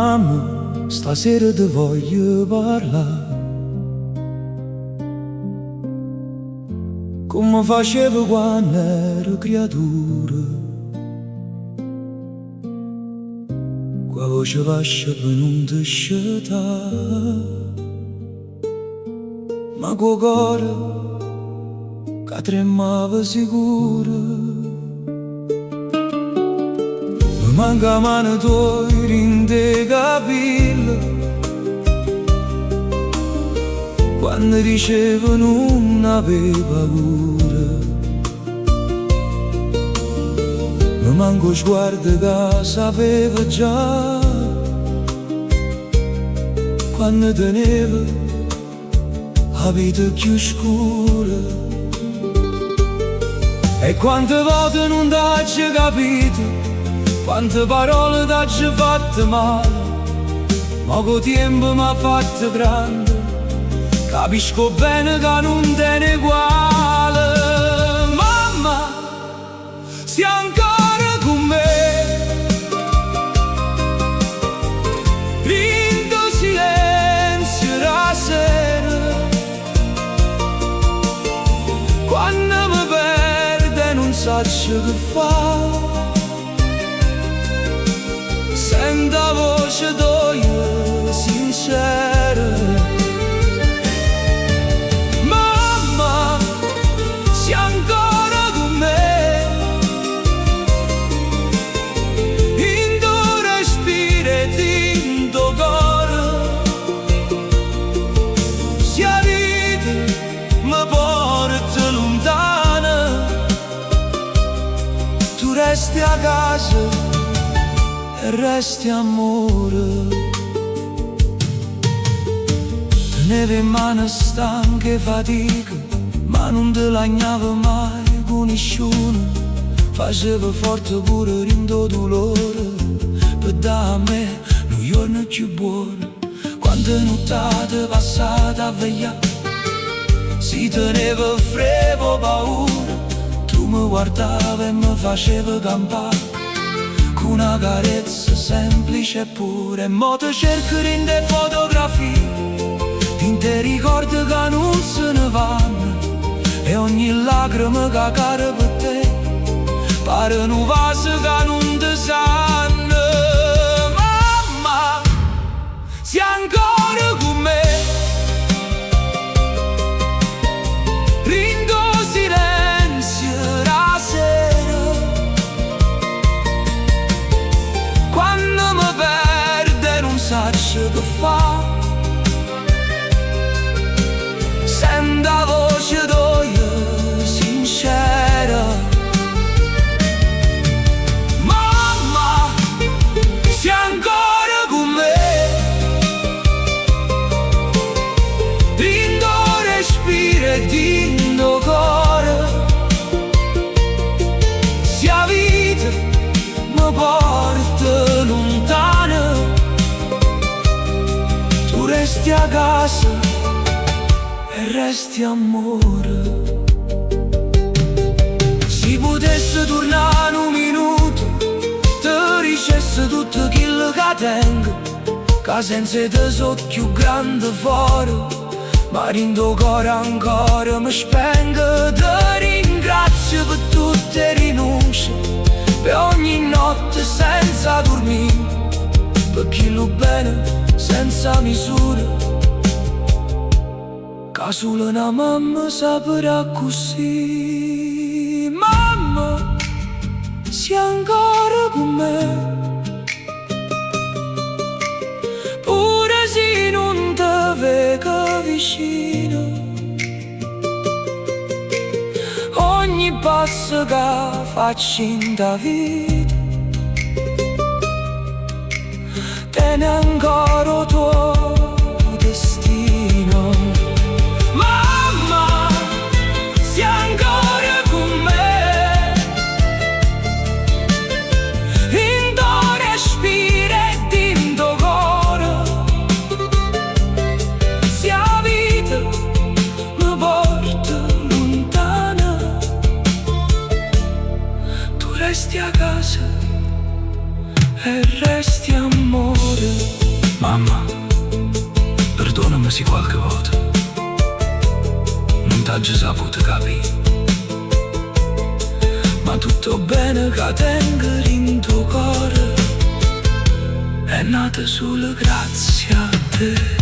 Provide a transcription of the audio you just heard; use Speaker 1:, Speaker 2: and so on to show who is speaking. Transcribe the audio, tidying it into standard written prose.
Speaker 1: Mamma, stasera ti voglio parlare come facevo quando ero creatura. Qua voce vascia per non ti scettare, ma con cuore che tremava sicuro. Mi manca mano tua in te capelli, quando dicevo non avevo paura. Mi manco sguardo che sapeva già, quando tenevo la vita più scura. E quante volte non t'ho capito, quante parole t'ho fatte male, ma col tempo m'ha fatto grande. Capisco bene che non te ne uguale. Mamma, sei ancora con me, in tuo silenzio la sera, quando mi perde non so che fare. Sento la voce tua sincera. Mamma, sei ancora con me, in tuo respiro e in tuo cuore. Se la vita mi porta lontana, tu resti a casa e resti amore. Tenevo in mano stanche fatica, ma non te lagnavo mai con nessuno. Facevo forte pure in tuo dolore, per dare a me un giorno più buono. Quante nottate passate a vegliare, si teneva frevo paura, tu mi guardavi e mi facevi campare con una carezza semplice e pure. E mo te cerco in te fotografie, in te ricordi che non se ne vanno, e ogni lacrima che cade per te pare un vaso che non ti sanno. Mamma, sei ancora con me, in tuo silenzio la sera, quando mi perde non so che fa. Sento la voce tua sincera. Mamma, sei ancora con me, in tuo respiro e in tuo cuore. Se la vita mi porta lontana, tu resti a casa e resti amore. Se potessi tornare un minuto, ti dicessi tutto quello che tengo, che senza te so più grande fuori, ma in tuo cuore ancora mi spengo. Ti ringrazio per tutte le rinunce, per ogni notte senza dormire, per chi lo bene senza misura, che solo una mamma saprà così. Mamma, sei ancora con me, pure se non ti vedo vicino. Ogni passo che faccio in ta vita tiene ancora il tuo destino. Mamma, sei ancora con me, in tuo respiro e in tuo cuore. Se la vita mi porta lontana, tu resti a casa e resti amore. Mamma, perdonami se qualche volta non t'ho già saputo capire, ma tutto bene che tengo in tuo cuore, è nata solo grazie a te.